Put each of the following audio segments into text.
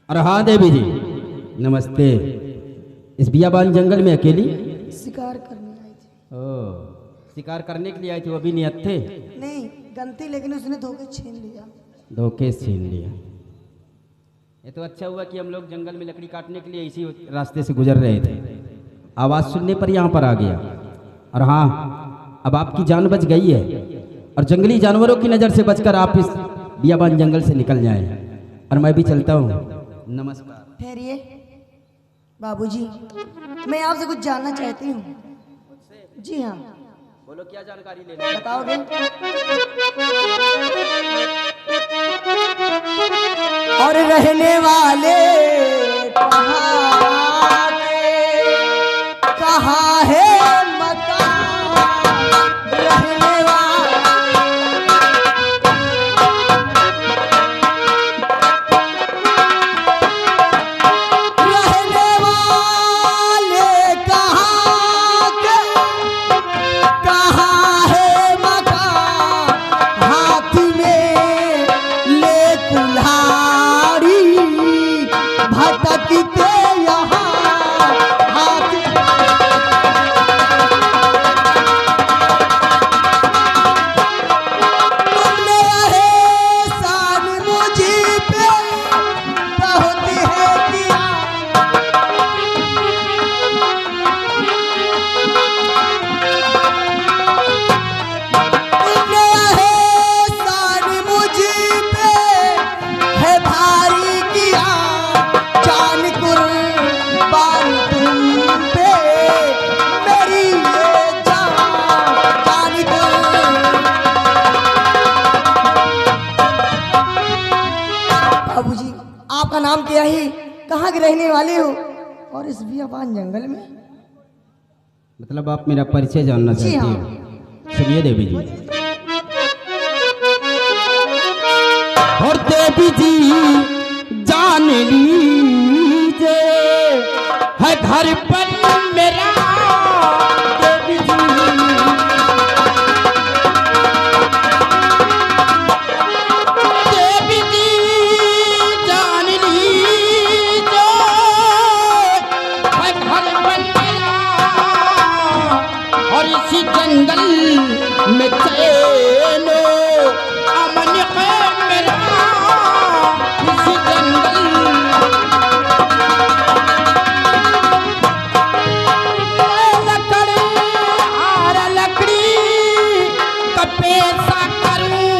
और हाँ देवी जी नमस्ते। इस बियाबान जंगल में अकेली? शिकार करने आई थी। ओ, शिकार करने के लिए आई थी? वो अभी नियत थे? नहीं गलती, लेकिन उसने धोखे छीन लिया। धोखे छीन लिया। ये तो अच्छा हुआ कि हम लोग जंगल में लकड़ी काटने के लिए इसी रास्ते से गुजर रहे थे, आवाज़ सुनने पर यहाँ पर आ गया। और हाँ, अब आपकी जान बच गई है और जंगली जानवरों की नज़र से बचकर आप इस बियाबान जंगल से निकल जाएं। और मैं भी चलता हूँ। नमस्कार। ठहरिए बाबूजी, मैं आपसे कुछ जानना चाहती हूँ। जी हाँ। बोलो, क्या जानकारी लेना बताओगे? और रहने वाले कहाँ के, कहाँ है मकान? रहने वाले कहाँ के, कहाँ है मकान? हाथ में ले कुल्हाड़ी भटकते यहाँ हाथ। तुमने एहसान मुझी पे बहुत है किया। तुमने एहसान मुझी पे है भारी किया। जान कुर्बान तुम पे मेरी ये जान बाबूजी, आपका नाम क्या है? कहाँ के रहने वाले हो? और इस बियाबान जंगल में? मतलब आप मेरा परिचय जानना जी चाहती हाँ। हो? सुनिए देवी जी। और देवी जी जान लीजिए है घर पर मेरा। देवी जी देवी जी जान लीजिए है घर पर मेरा। और इसी जंगल में चैनो अमन है मेरा। इसी जंगल लकड़ी और लकड़ी का पैसा करूं।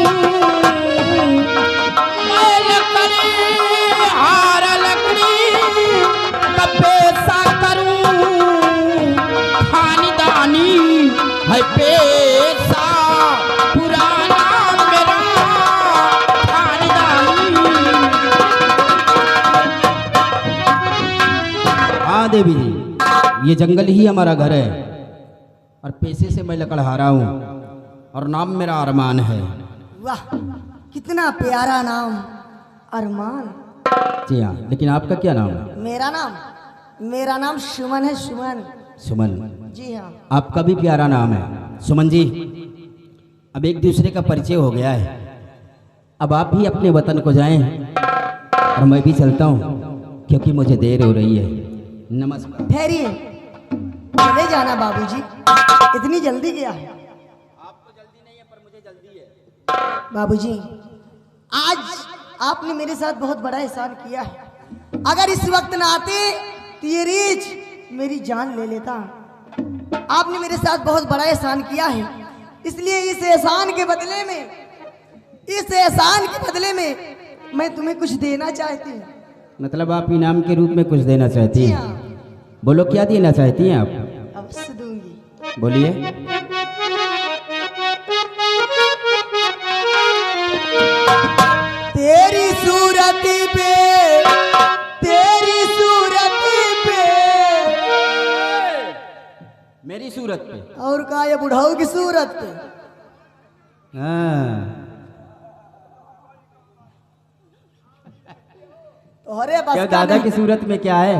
मैं लकड़ी और लकड़ी का पैसा करूं। खानदानी है पैसा पुराना मेरा। खानदानी। हाँ देवी जी, ये जंगल ही हमारा घर है और पैसे से मैं लकड़हारा हूँ और नाम मेरा अरमान है। वाह, कितना प्यारा नाम, अरमान। जी हाँ, लेकिन आपका क्या नाम है? मेरा नाम सुमन है, सुमन। सुमन। जी हाँ। आपका भी प्यारा नाम है सुमन जी। अब एक दूसरे का परिचय हो गया है, अब आप भी अपने वतन को जाएं और मैं भी चलता हूँ क्योंकि मुझे देर हो रही है। नमस्कार। ठहरिए, चले जाना बाबूजी, इतनी जल्दी क्या है? आपको जल्दी नहीं है पर मुझे जल्दी है। बाबूजी, आज आपने मेरे साथ बहुत बड़ा एहसान किया है। अगर इस वक्त ना आते तो ये रीछ मेरी जान ले लेता। आपने मेरे साथ बहुत बड़ा एहसान किया है, इसलिए इस एहसान के बदले में मैं तुम्हें कुछ देना चाहती हूँ। मतलब आप इनाम के रूप में कुछ देना चाहती जी हैं? हाँ। बोलो, क्या देना चाहती हैं आप? अवश्य दूंगी। बोलिए। तेरी सूरत पे, तेरी सूरत पे। मेरी सूरत पे? और का ये बुढ़ाऊ की सूरत पे? हाँ। तो अरे बस क्या दादा की सूरत में क्या है?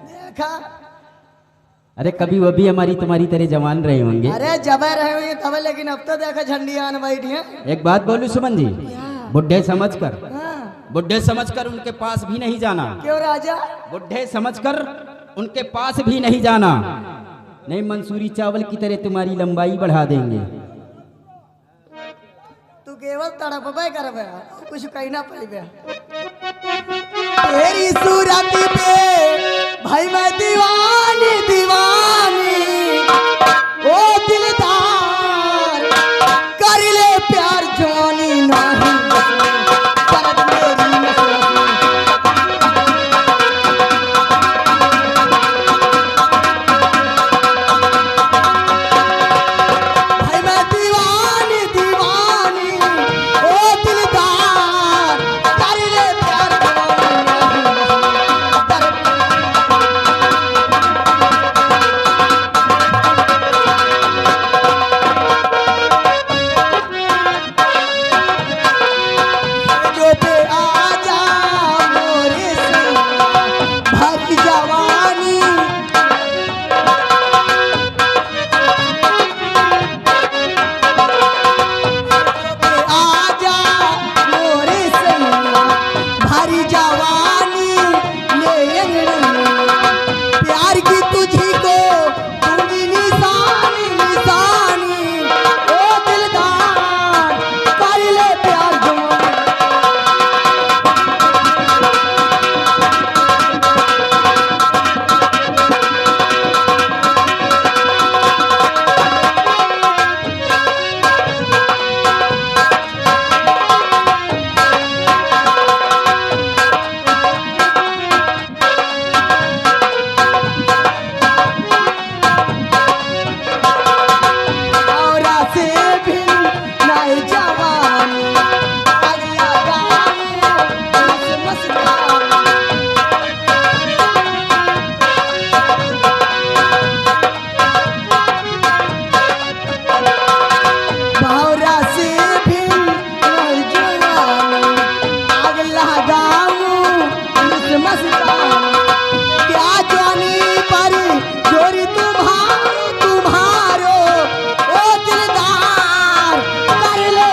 देखा। अरे कभी वो भी हमारी तुम्हारी तरह जवान रहे होंगे। अरे जब रहे होंगे तब, लेकिन अब तो देखा झंडियां बैठी हैं। एक बात बोलूं सुमन जी, बुढ़े समझ कर हाँ। बुढ़े समझकर उनके पास भी नहीं जाना। क्यों राजा? बुढ़े समझकर उनके पास भी नहीं जाना, नहीं मंसूरी चावल की तरह तुम्हारी लंबाई बढ़ा देंगे। तू केवल तड़पबे करबे, कुछ कहना पड़ेगा। तेरी सूरत पे भाई मैं दीवानी दीवानी, ओ दिलदार कर ले प्यार जानी नहीं दर्द मेरी नसों में। भाई मैं दीवानी दीवानी, ओ दिलदार कर ले प्यार जानी नहीं दर्द। जो पे आजा मोरे से भर जवानी, आजा मोरे से भर जवानी, ले प्यार की तुझी को दूंगी निशानी निशानी, ओ दिलदार कर ले प्यार जवानी। औरा से भी नाई जवानी, अगला गाने मस्त मस्तानी। औरा से भी नाई जवानी, अगला गाऊं मस्त मस्तानी। क्या जानी पर जोरी तुम्हारो तुम्हारो, ओ दिलदार कर ले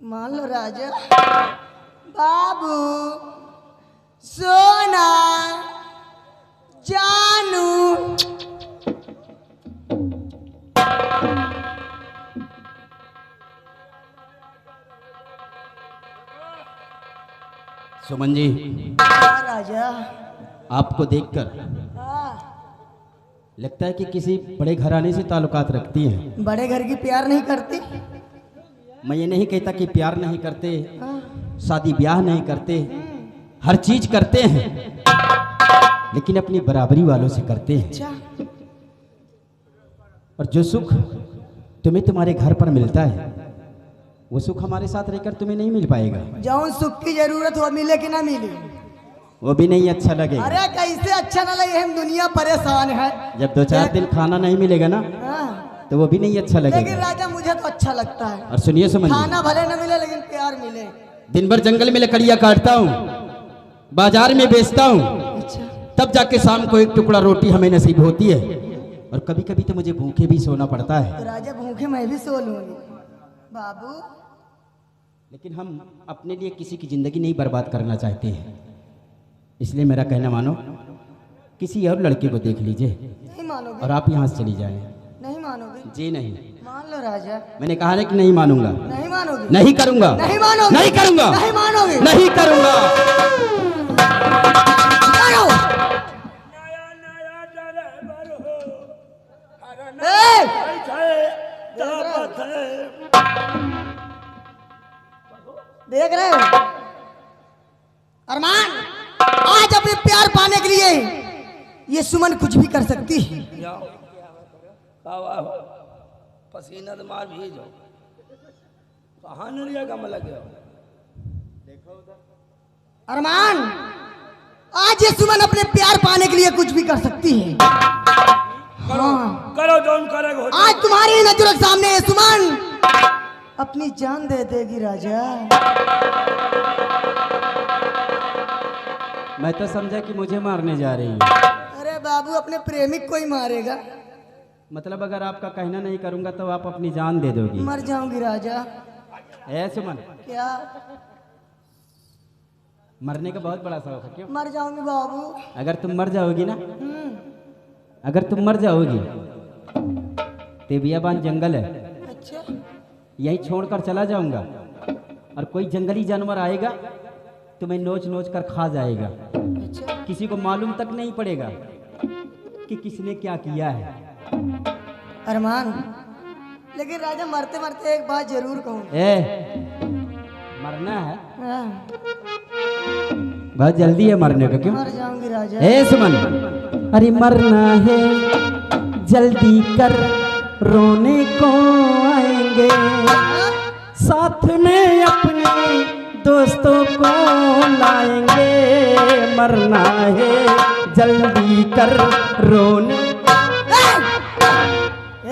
मान लो राजा। बाबू सोना जानू, सुमन जी, राजा। आपको देखकर लगता है कि किसी बड़े घराने से ताल्लुकात रखती हैं। बड़े घर की प्यार नहीं करती। मैं ये नहीं कहता कि प्यार नहीं करते, शादी ब्याह नहीं करते, हर चीज करते हैं, लेकिन अपनी बराबरी वालों से करते हैं। अच्छा, और जो सुख तुम्हें तुम्हारे घर पर मिलता है, वो सुख हमारे साथ रहकर तुम्हें नहीं मिल पाएगा। जौन सुख की जरूरत हो मिले कि ना मिले, वो भी नहीं अच्छा लगेगा। अरे कैसे अच्छा ना लगे, हम दुनिया परेशान है। जब 2-4 दिन खाना नहीं मिलेगा ना, हाँ। तो वो भी नहीं अच्छा लेकिन लगेगा। राजा मुझे तो अच्छा लगता है। और सुनिए सुमन जी, खाना भले न मिले लेकिन प्यार मिले। दिन भर जंगल में लकड़ियां काटता हूँ, बाजार में बेचता हूँ, अच्छा, तब जाके शाम को एक टुकड़ा रोटी हमें नसीब होती है। और कभी कभी तो मुझे भूखे भी सोना पड़ता है। तो राजा भूखे मैं भी सो लूंगी। बाबू, लेकिन हम अपने लिए किसी की जिंदगी नहीं बर्बाद करना चाहते हैं, इसलिए मेरा कहना मानो, किसी और लड़के को देख लीजिए नहीं मानोगे? और आप यहाँ से चली जाएं। नहीं मानोगे? जी नहीं, मान लो राजा। मैंने कहा है कि नहीं मानूंगा, नहीं मानोगे? नहीं करूंगा, नहीं मानोगे? नहीं करूंगा, नहीं मानोगे? नहीं करूंगा। करो। पाने के लिए ये सुमन कुछ भी कर सकती है। जाओ पसीना तो मार भेजो कहाँ नरिया कम लगे अरमान, आज ये सुमन अपने प्यार पाने के लिए कुछ भी कर सकती है। हाँ, करो जोन करेगा आज तुम्हारी नजरों के सामने ये सुमन अपनी जान दे देगी राजा। मैं तो समझा कि मुझे मारने जा रही है। अरे बाबू, अपने प्रेमिक को ही मारेगा। मतलब अगर आपका कहना नहीं करूंगा तो आप अपनी जान दे दोगी? मर जाऊंगी राजा। ए सुमन, क्या? मरने का बहुत बड़ा शौक है क्यों? मर जाऊंगी बाबू। अगर तुम मर जाओगी ना, अगर तुम मर जाओगी, तेबियाबान जंगल है, अच्छा, यहीं छोड़कर चला जाऊंगा और कोई जंगली जानवर आएगा तुम्हें नोच नोच कर खा जाएगा। अच्छा, किसी को मालूम तक नहीं पड़ेगा कि किसने क्या किया है। अरमान, लेकिन राजा मरते मरते एक बात जरूर कहूँ। मरना है? हाँ, बहुत जल्दी है मरने का क्यों? मर जाऊंगी राजा। ए सुमन, अरे मरना है जल्दी कर, रोने को आएंगे, साथ में अपने दोस्तों को लाएंगे। मरना है जल्दी कर, रोने।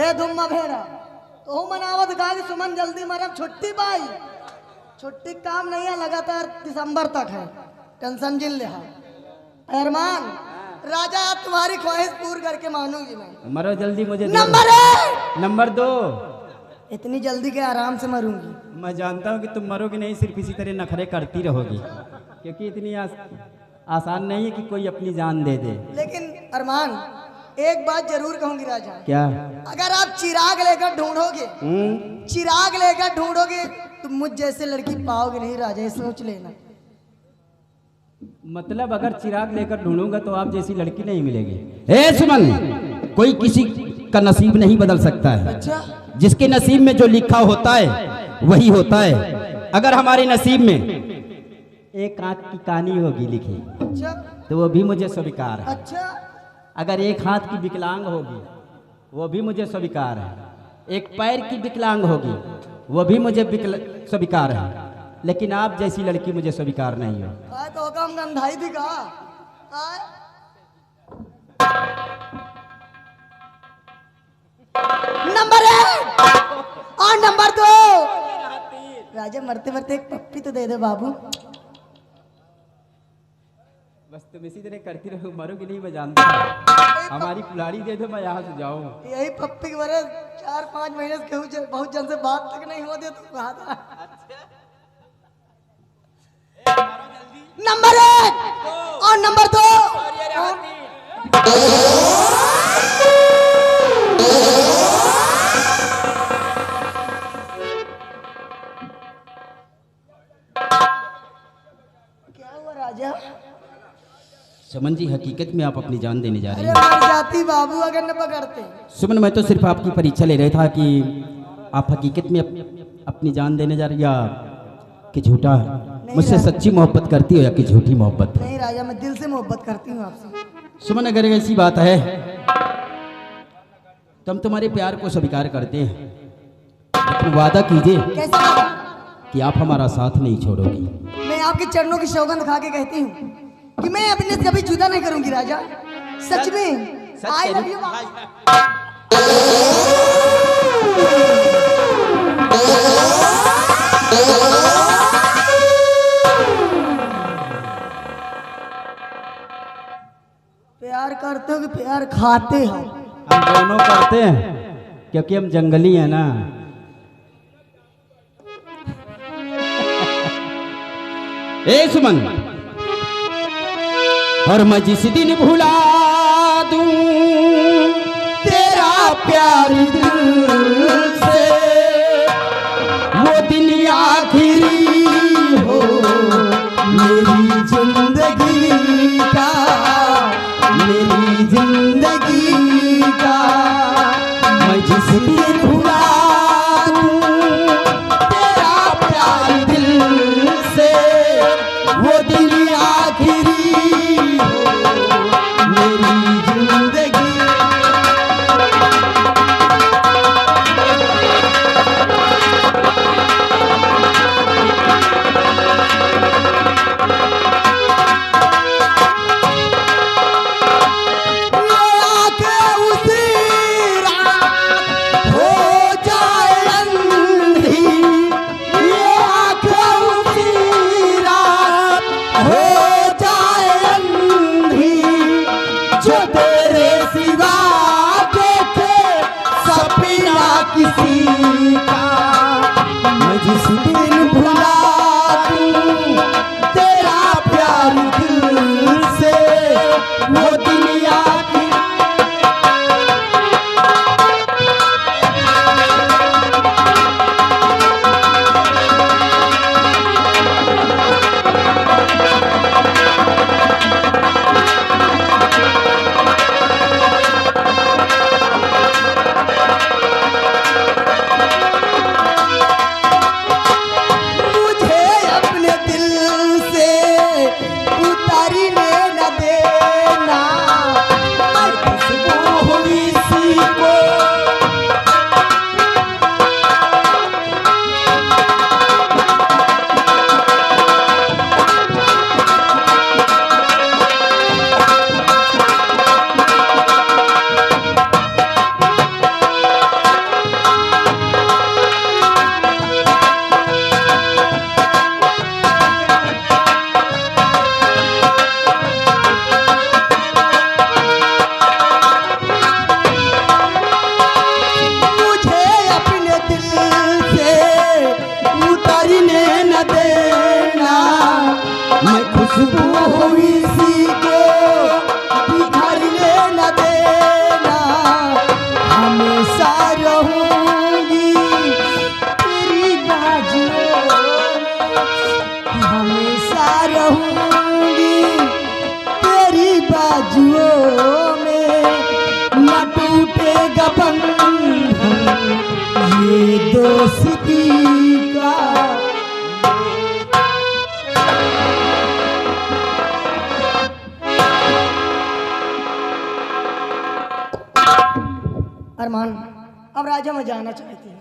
ए धुम्मा भेड़ा, तो मनावत गा कि सुमन जल्दी मरब। छुट्टी पाई, छुट्टी काम नहीं है, लगातार दिसंबर तक है। टेंशन जिन ले। अरमान, राजा तुम्हारी ख्वाहिश पूरी करके मानूंगी मैं। मरो जल्दी, मुझे दे नंबर दो। 1, नंबर 2। इतनी जल्दी के आराम से मरूंगी। मैं जानता हूँ कि तुम मरोगे नहीं, सिर्फ इसी तरह नखरे करती रहोगी, क्योंकि इतनी आसान नहीं है कि कोई अपनी जान दे दे। लेकिन अरमान, एक बात जरूर कहूंगी राजा। क्या? अगर आप चिराग लेकर ढूंढोगे, चिराग लेकर ढूंढोगे तो मुझ जैसे लड़की पाओगे नहीं राजा, ये सोच लेना। मतलब अगर चिराग लेकर ढूंढूंगा तो आप जैसी लड़की नहीं मिलेगी। ए सुमन, कोई किसी का नसीब नहीं बदल सकता है। अच्छा, जिसके नसीब में जो लिखा होता है वही होता है। अगर हमारे नसीब में एक आंख की कहानी होगी लिखी अच्छा, तो वो भी मुझे स्वीकार है। अच्छा, अगर एक हाथ की विकलांग होगी वो भी मुझे स्वीकार है। एक पैर की विकलांग होगी वो भी मुझे स्वीकार है। लेकिन आप जैसी लड़की मुझे स्वीकार नहीं हो। तो हम गंधाई भी कहा। नंबर 1 और नंबर 2। राजा मरते मरते एक पप्पी तो दे दे बाबू। बस तुम इसी तरह करती रहो, मरोगी नहीं मैं जानता हूँ। हमारी कुल्हाड़ी दे दो, मैं यहाँ से जाऊँ। यही पप्पी के बारे 4-5 महीने से बहुत जन से बात तक नहीं हो दे तो कहा था। नंबर 1 और नंबर 2। क्या हुआ राजा? सुमन जी, हकीकत में आप अपनी जान देने जा रही अरे हैं। मर जाती बाबू अगर न पकड़ते। सुमन, मैं तो सिर्फ आपकी परीक्षा ले रहा था कि आप हकीकत में अपनी जान देने जा रही या कि झूठा मुझसे सच्ची मोहब्बत करती हो या कि झूठी मोहब्बत? नहीं राजा, मैं दिल से मोहब्बत करती हूँ आपसे। सुमन, अगर ऐसी बात है तो हम तुम्हारे प्यार को स्वीकार करते हैं, लेकिन वादा कीजिए कैसा? कि आप हमारा साथ नहीं छोड़ोगी। मैं आपके चरणों की सौगंध खा के कहती हूँ कि मैं अपने से कभी जुदा नहीं करूंगी राजा। सच में। सच आई कह लव रही? यू। प्यार करते हो कि प्यार खाते हो? हम दोनों करते हैं क्योंकि हम जंगली हैं ना। ए सुमन, और मैं जिस दिन भुला दूं तेरा प्यार दिल से, वो दिन आखिरी हो मेरी जिंदगी का, मेरी जिंदगी का। मैं जिस दिन भुला दूं तेरा प्यार दिल से, वो दिन आखिरी हो वो दिन आखिर अरमान, अब राजा मैं जाना चाहती हूँ।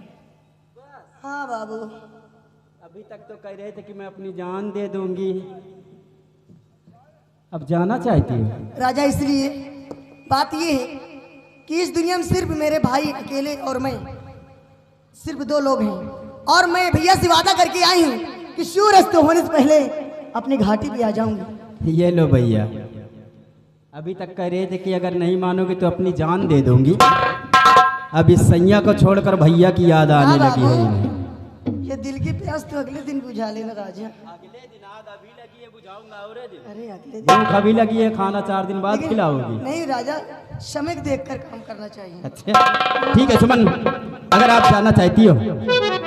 हाँ बाबू। अभी तक तो कह रहे थे कि मैं अपनी जान दे दूंगी, अब जाना चाहती हूँ। राजा इसलिए बात ये है कि इस दुनिया में सिर्फ मेरे भाई अकेले और मैं, सिर्फ 2 लोग हैं, और मैं भैया से वादा करके आई हूँ कि सूर्यास्त होने से पहले अपनी घाटी पे आ जाऊंगी। ये लो भैया, अभी तक कह रहे थे कि अगर नहीं मानोगे तो अपनी जान दे दूंगी, अब इस सैया को छोड़कर भैया की याद आने लगी है इन्हें। ये दिल की प्यास तो अगले दिन बुझा लेना राजा। अगले दिन आग अभी लगी है, बुझाऊंगा और दिन। अरे अगले दिन भूख अभी लगी है, खाना 4 दिन बाद खिलाओगी। नहीं राजा, समय देख कर काम करना चाहिए। अच्छा ठीक है सुमन, अगर आप जाना चाहती हो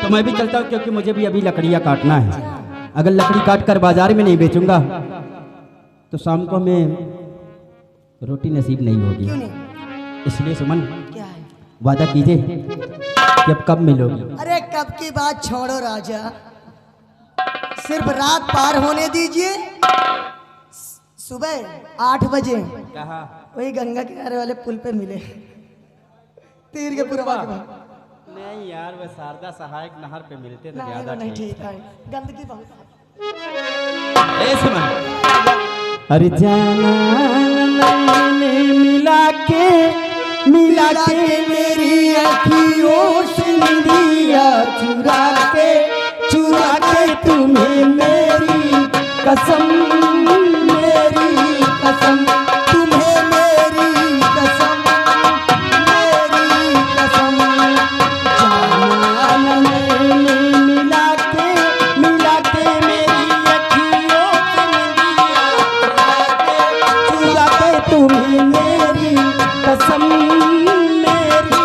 तो मैं भी चलता हूँ, क्योंकि मुझे भी अभी लकड़ियाँ काटना है। अगर लकड़ी काट कर बाजार में नहीं बेचूंगा तो शाम को मैं रोटी नसीब नहीं होगी। क्यों नहीं? इसलिए सुमन, क्या है? वादा कीजिए कि अब कब मिलोगी। अरे कब की बात छोड़ो राजा, सिर्फ रात पार होने दीजिए। सुबह 8 बजे कहा? वही गंगा किनारे वाले पुल पे मिले, तीर के पूर्वा के बाद। नहीं यार, वो शारदा सहायक नहर पे मिलते तो ज्यादा नहीं ठीक है, गंदगी बहुत है। ए सुमन, अरे जाना मैंने मिला के मेरी अखियों से निदिया चुरा के तुम्हें मेरी कसम तुम्हें मेरी कसम जाना मैंने मिला के मेरी अखियों से निदिया चुरा के तुम्हें मेरी कसम मेरी।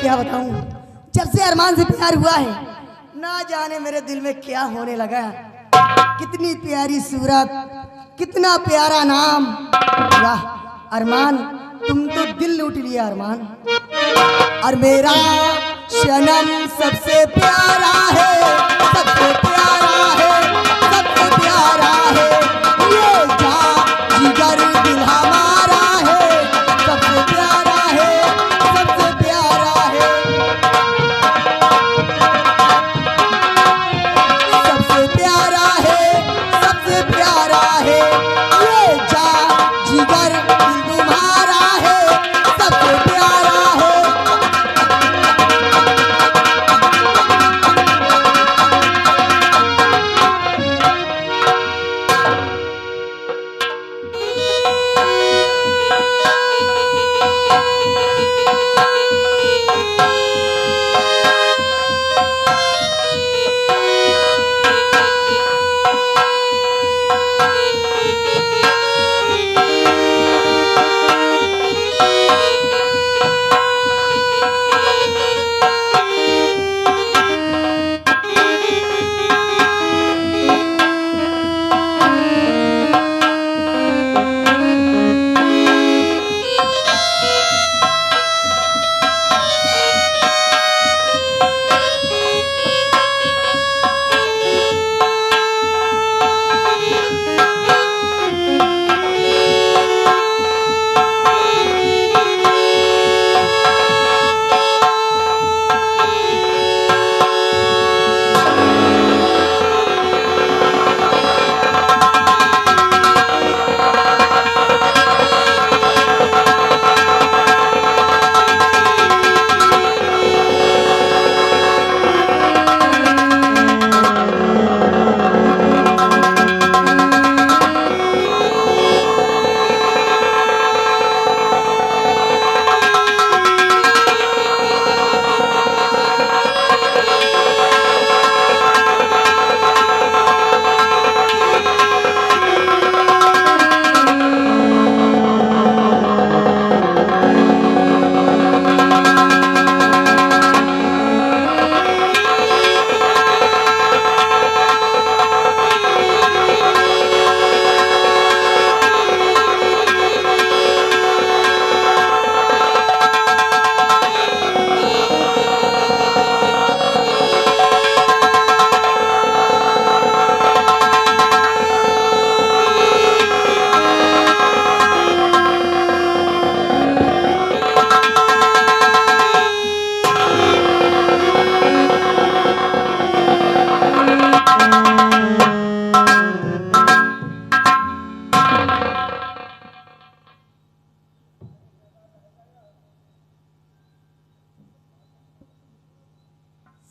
क्या बताऊं, जब से अरमान से प्यार हुआ है ना जाने मेरे दिल में क्या होने लगा। कितनी प्यारी सूरत, कितना प्यारा नाम। वाह अरमान, तुम तो दिल लूट लिया अरमान। और मेरा सनम सबसे प्यारा है, सबसे प्यारा है, सबसे प्यारा है। ये जान जिगर दिल हमारा है, सबसे प्यारा है, सबसे प्यारा है, सबसे प्यारा है, सबसे प्यारा है। ये जान जिगर दिल तुम्हारा है, सबसे प्यारा है।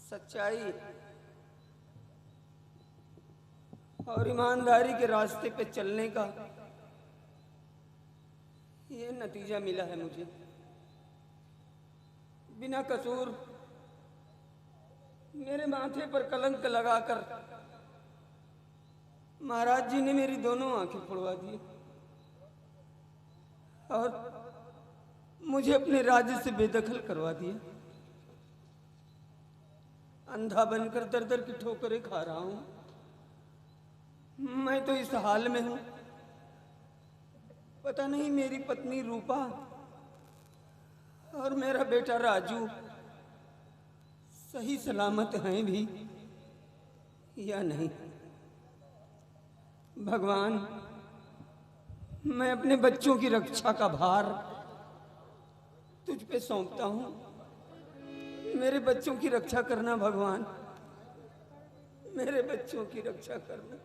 सच्चाई और ईमानदारी के रास्ते पे चलने का ये नतीजा मिला है मुझे। बिना कसूर मेरे माथे पर कलंक लगाकर महाराज जी ने मेरी दोनों आंखें फोड़वा दी और मुझे अपने राज्य से बेदखल करवा दिया। अंधा बनकर दर दर की ठोकरें खा रहा हूं। मैं तो इस हाल में हूं, पता नहीं मेरी पत्नी रूपा और मेरा बेटा राजू सही सलामत हैं भी या नहीं। भगवान, मैं अपने बच्चों की रक्षा का भार तुझ पे सौंपता हूं। मेरे बच्चों की रक्षा करना भगवान, मेरे बच्चों की रक्षा करना।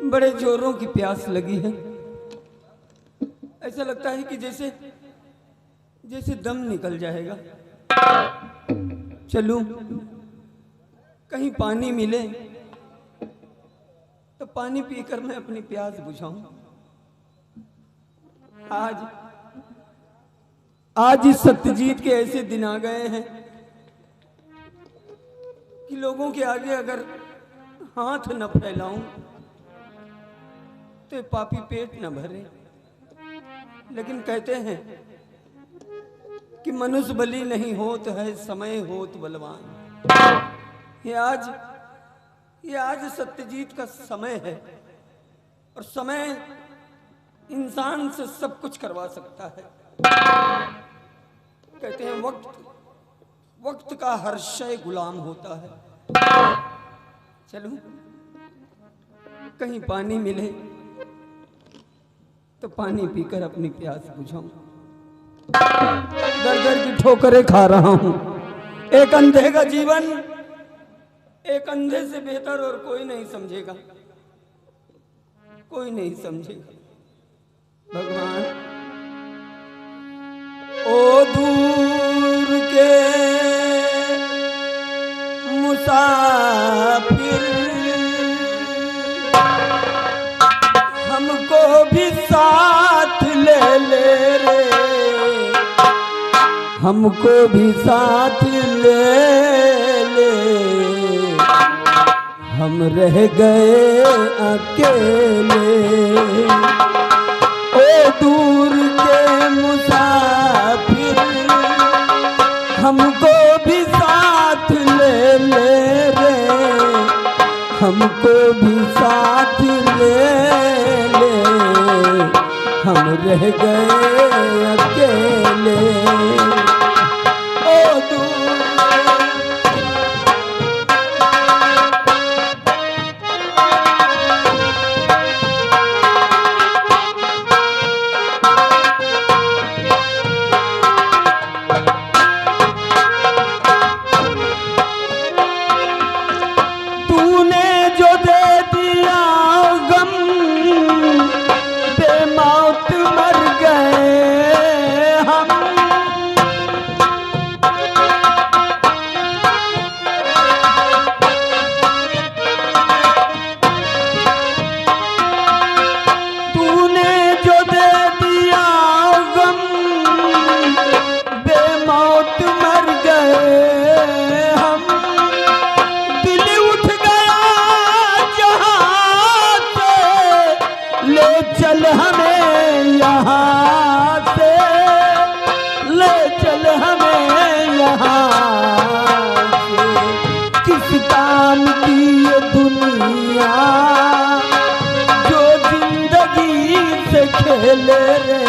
बड़े जोरों की प्यास लगी है। ऐसा लगता है कि जैसे जैसे दम निकल जाएगा। चलूं, कहीं पानी मिले तो पानी पीकर मैं अपनी प्यास बुझाऊं। आज इस सत्यजीत के ऐसे दिन आ गए हैं कि लोगों के आगे अगर हाथ न फैलाऊं तो पापी पेट न भरे। लेकिन कहते हैं कि मनुष्य बलि नहीं होत है, समय होत बलवान। ये आज सत्यजीत का समय है और समय इंसान से सब कुछ करवा सकता है। कहते हैं वक्त का हर शय गुलाम होता है। चलूं, कहीं पानी मिले तो पानी पीकर अपनी प्यास बुझाऊं। दर दर की ठोकरें खा रहा हूं। एक अंधे का जीवन एक अंधे से बेहतर और कोई नहीं समझेगा, कोई नहीं समझेगा। भगवान, ओ दूर के मुसाफिर, हमको भी साथ ले ले रे, हमको भी साथ ले ले। हम रह गए अकेले। ओ दूर के मुसाफिर, हमको भी साथ ले ले रे, हमको भी साथ ले ले। हम रह गए अकेले। ओ दूर खेले रे,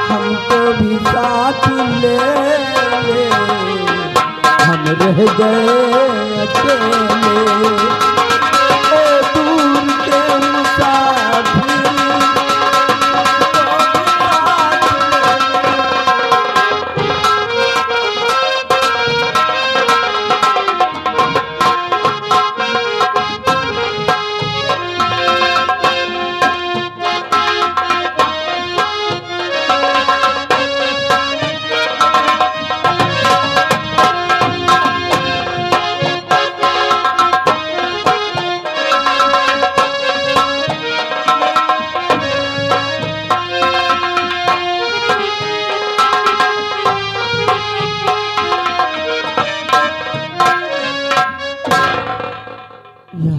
हमको भी साथ ले ले। हम रह गए अकेले। ओ दूर के मुसाफिर, या